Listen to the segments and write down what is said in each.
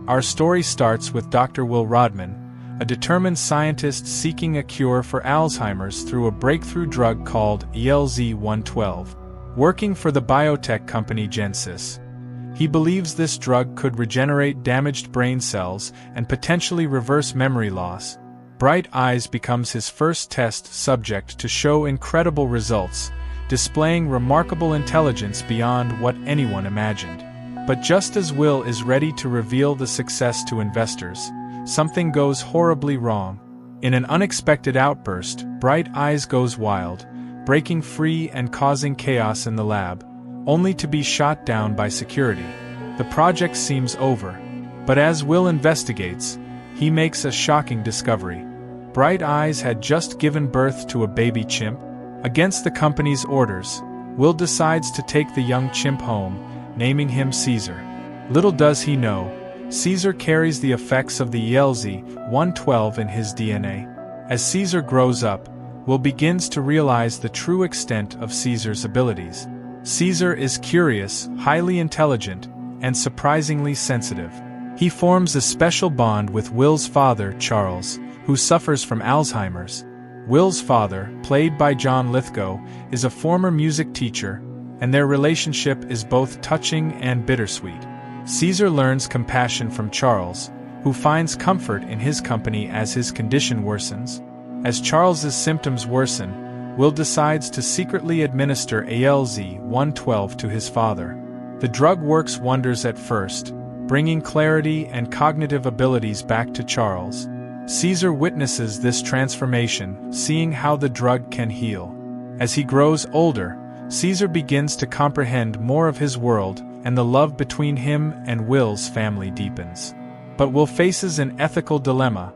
Our story starts with Dr. Will Rodman, a determined scientist seeking a cure for Alzheimer's through a breakthrough drug called ELZ-112. Working for the biotech company Genesis, he believes this drug could regenerate damaged brain cells and potentially reverse memory loss. Bright Eyes becomes his first test subject to show incredible results, displaying remarkable intelligence beyond what anyone imagined. But just as Will is ready to reveal the success to investors, something goes horribly wrong. In an unexpected outburst, Bright Eyes goes wild, breaking free and causing chaos in the lab, only to be shot down by security. The project seems over, but as Will investigates, he makes a shocking discovery. Bright Eyes had just given birth to a baby chimp. Against the company's orders, Will decides to take the young chimp home, naming him Caesar. Little does he know, Caesar carries the effects of the ELZ-112 in his DNA. As Caesar grows up, Will begins to realize the true extent of Caesar's abilities. Caesar is curious, highly intelligent, and surprisingly sensitive. He forms a special bond with Will's father, Charles, who suffers from Alzheimer's. Will's father, played by John Lithgow, is a former music teacher, and their relationship is both touching and bittersweet. Caesar learns compassion from Charles, who finds comfort in his company as his condition worsens. As Charles's symptoms worsen, Will decides to secretly administer ELZ-112 to his father. The drug works wonders at first, bringing clarity and cognitive abilities back to Charles. Caesar witnesses this transformation, seeing how the drug can heal. As he grows older, Caesar begins to comprehend more of his world, and the love between him and Will's family deepens. But Will faces an ethical dilemma.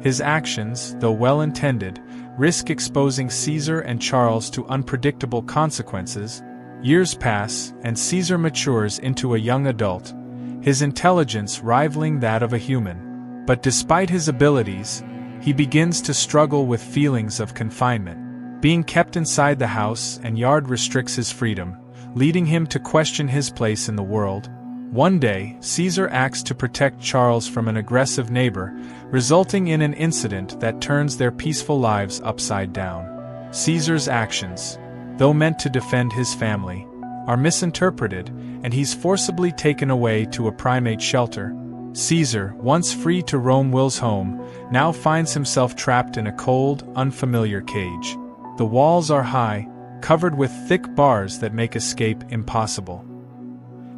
His actions, though well-intended, risk exposing Caesar and Charles to unpredictable consequences. Years pass, and Caesar matures into a young adult, his intelligence rivaling that of a human. But despite his abilities, he begins to struggle with feelings of confinement. Being kept inside the house and yard restricts his freedom, leading him to question his place in the world. One day, Caesar acts to protect Charles from an aggressive neighbor, resulting in an incident that turns their peaceful lives upside down. Caesar's actions, though meant to defend his family, are misinterpreted, and he's forcibly taken away to a primate shelter. Caesar, once free to roam Will's home, now finds himself trapped in a cold, unfamiliar cage. The walls are high, covered with thick bars that make escape impossible.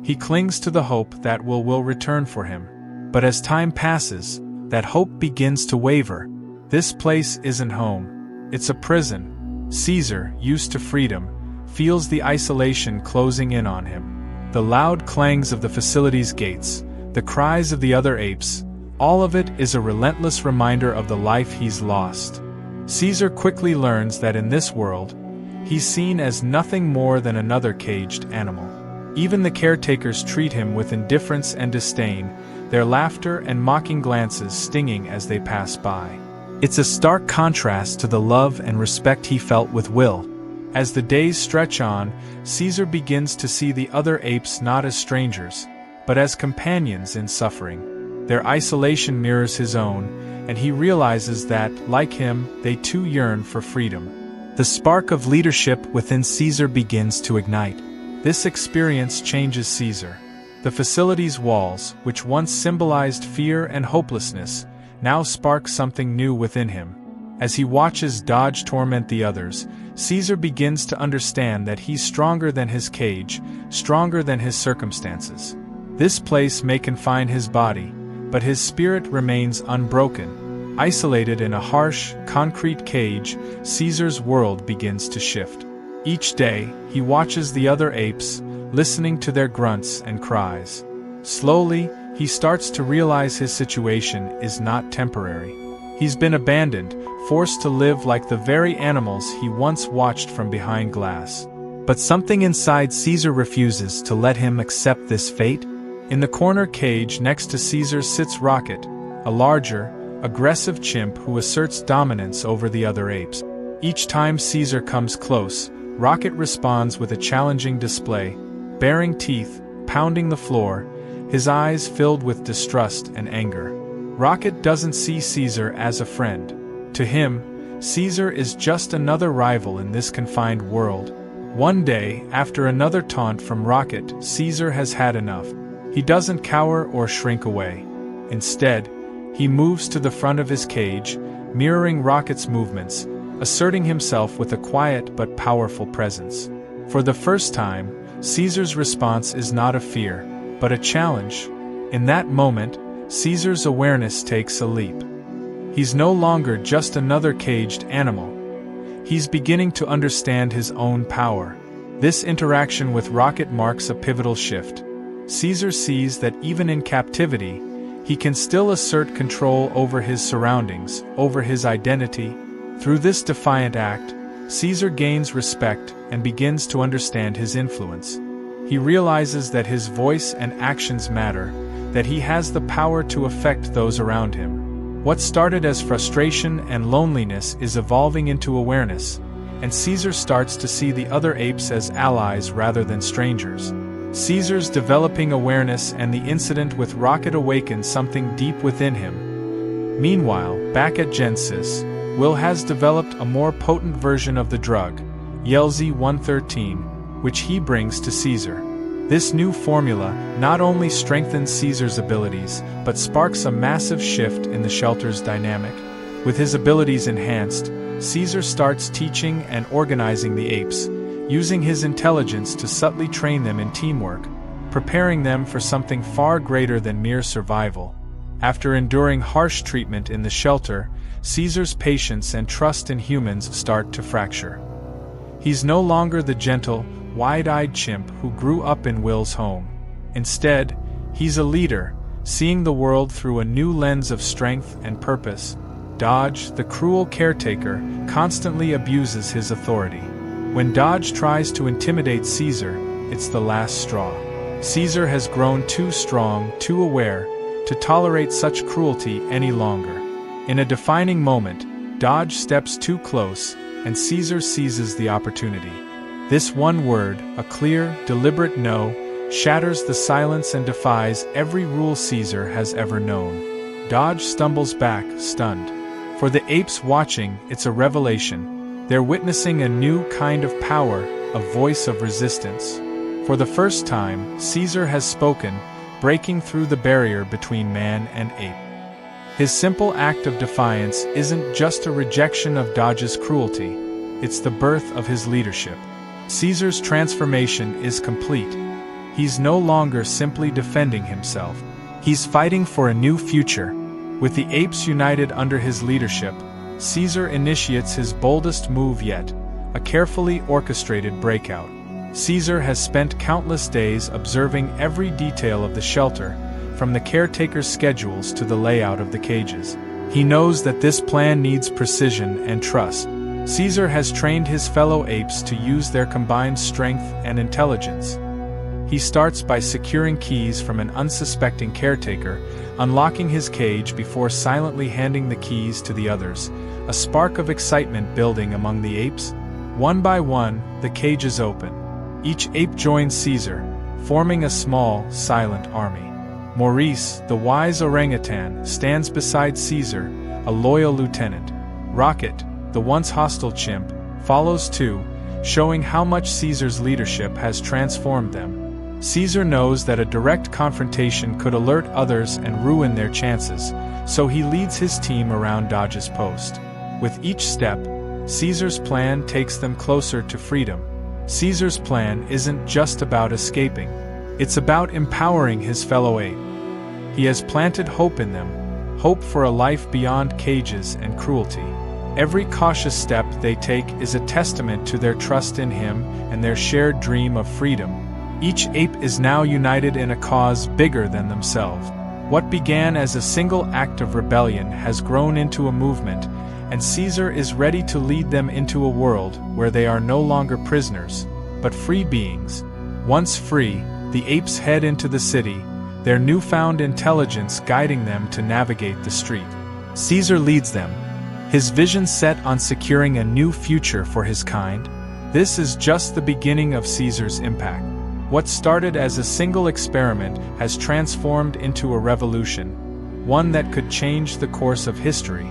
He clings to the hope that Will return for him. But as time passes, that hope begins to waver. This place isn't home. It's a prison. Caesar, used to freedom, feels the isolation closing in on him. The loud clangs of the facility's gates, the cries of the other apes, all of it is a relentless reminder of the life he's lost. Caesar quickly learns that in this world, he's seen as nothing more than another caged animal. Even the caretakers treat him with indifference and disdain, their laughter and mocking glances stinging as they pass by. It's a stark contrast to the love and respect he felt with Will. As the days stretch on, Caesar begins to see the other apes not as strangers, but as companions in suffering. Their isolation mirrors his own, and he realizes that, like him, they too yearn for freedom. The spark of leadership within Caesar begins to ignite. This experience changes Caesar. The facility's walls, which once symbolized fear and hopelessness, now spark something new within him. As he watches Dodge torment the others, Caesar begins to understand that he's stronger than his cage, stronger than his circumstances. This place may confine his body, but his spirit remains unbroken. Isolated in a harsh, concrete cage, Caesar's world begins to shift. Each day, he watches the other apes, listening to their grunts and cries. Slowly, he starts to realize his situation is not temporary. He's been abandoned, forced to live like the very animals he once watched from behind glass. But something inside Caesar refuses to let him accept this fate. In the corner cage next to Caesar sits Rocket, a larger, aggressive chimp who asserts dominance over the other apes. Each time Caesar comes close, Rocket responds with a challenging display, baring teeth, pounding the floor, his eyes filled with distrust and anger. Rocket doesn't see Caesar as a friend. To him, Caesar is just another rival in this confined world. One day, after another taunt from Rocket, Caesar has had enough. He doesn't cower or shrink away. Instead, he moves to the front of his cage, mirroring Rocket's movements, asserting himself with a quiet but powerful presence. For the first time, Caesar's response is not a fear, but a challenge. In that moment, Caesar's awareness takes a leap. He's no longer just another caged animal. He's beginning to understand his own power. This interaction with Rocket marks a pivotal shift. Caesar sees that even in captivity, he can still assert control over his surroundings, over his identity. Through this defiant act, Caesar gains respect and begins to understand his influence. He realizes that his voice and actions matter, that he has the power to affect those around him. What started as frustration and loneliness is evolving into awareness, and Caesar starts to see the other apes as allies rather than strangers. Caesar's developing awareness and the incident with Rocket awakens something deep within him. Meanwhile, back at Genesis, Will has developed a more potent version of the drug, YLZ-113, which he brings to Caesar. This new formula not only strengthens Caesar's abilities, but sparks a massive shift in the shelter's dynamic. With his abilities enhanced, Caesar starts teaching and organizing the apes, using his intelligence to subtly train them in teamwork, preparing them for something far greater than mere survival. After enduring harsh treatment in the shelter, Caesar's patience and trust in humans start to fracture. He's no longer the gentle, wide-eyed chimp who grew up in Will's home. Instead, he's a leader, seeing the world through a new lens of strength and purpose. Dodge, the cruel caretaker, constantly abuses his authority. When Dodge tries to intimidate Caesar, it's the last straw. Caesar has grown too strong, too aware, to tolerate such cruelty any longer. In a defining moment, Dodge steps too close, and Caesar seizes the opportunity. This one word, a clear, deliberate no, shatters the silence and defies every rule Caesar has ever known. Dodge stumbles back, stunned. For the apes watching, it's a revelation. They're witnessing a new kind of power, a voice of resistance. For the first time, Caesar has spoken, breaking through the barrier between man and ape. His simple act of defiance isn't just a rejection of Dodge's cruelty, it's the birth of his leadership. Caesar's transformation is complete. He's no longer simply defending himself. He's fighting for a new future. With the apes united under his leadership, Caesar initiates his boldest move yet, a carefully orchestrated breakout. Caesar has spent countless days observing every detail of the shelter, from the caretaker's schedules to the layout of the cages. He knows that this plan needs precision and trust. Caesar has trained his fellow apes to use their combined strength and intelligence. He starts by securing keys from an unsuspecting caretaker, unlocking his cage before silently handing the keys to the others, a spark of excitement building among the apes. One by one, the cages open. Each ape joins Caesar, forming a small, silent army. Maurice, the wise orangutan, stands beside Caesar, a loyal lieutenant. Rocket, the once hostile chimp, follows too, showing how much Caesar's leadership has transformed them. Caesar knows that a direct confrontation could alert others and ruin their chances, so he leads his team around Dodge's post. With each step, Caesar's plan takes them closer to freedom. Caesar's plan isn't just about escaping. It's about empowering his fellow ape. He has planted hope in them, hope for a life beyond cages and cruelty. Every cautious step they take is a testament to their trust in him and their shared dream of freedom. Each ape is now united in a cause bigger than themselves. What began as a single act of rebellion has grown into a movement, and Caesar is ready to lead them into a world where they are no longer prisoners, but free beings. Once free, the apes head into the city, their newfound intelligence guiding them to navigate the street. Caesar leads them, his vision set on securing a new future for his kind. This is just the beginning of Caesar's impact. What started as a single experiment has transformed into a revolution, one that could change the course of history.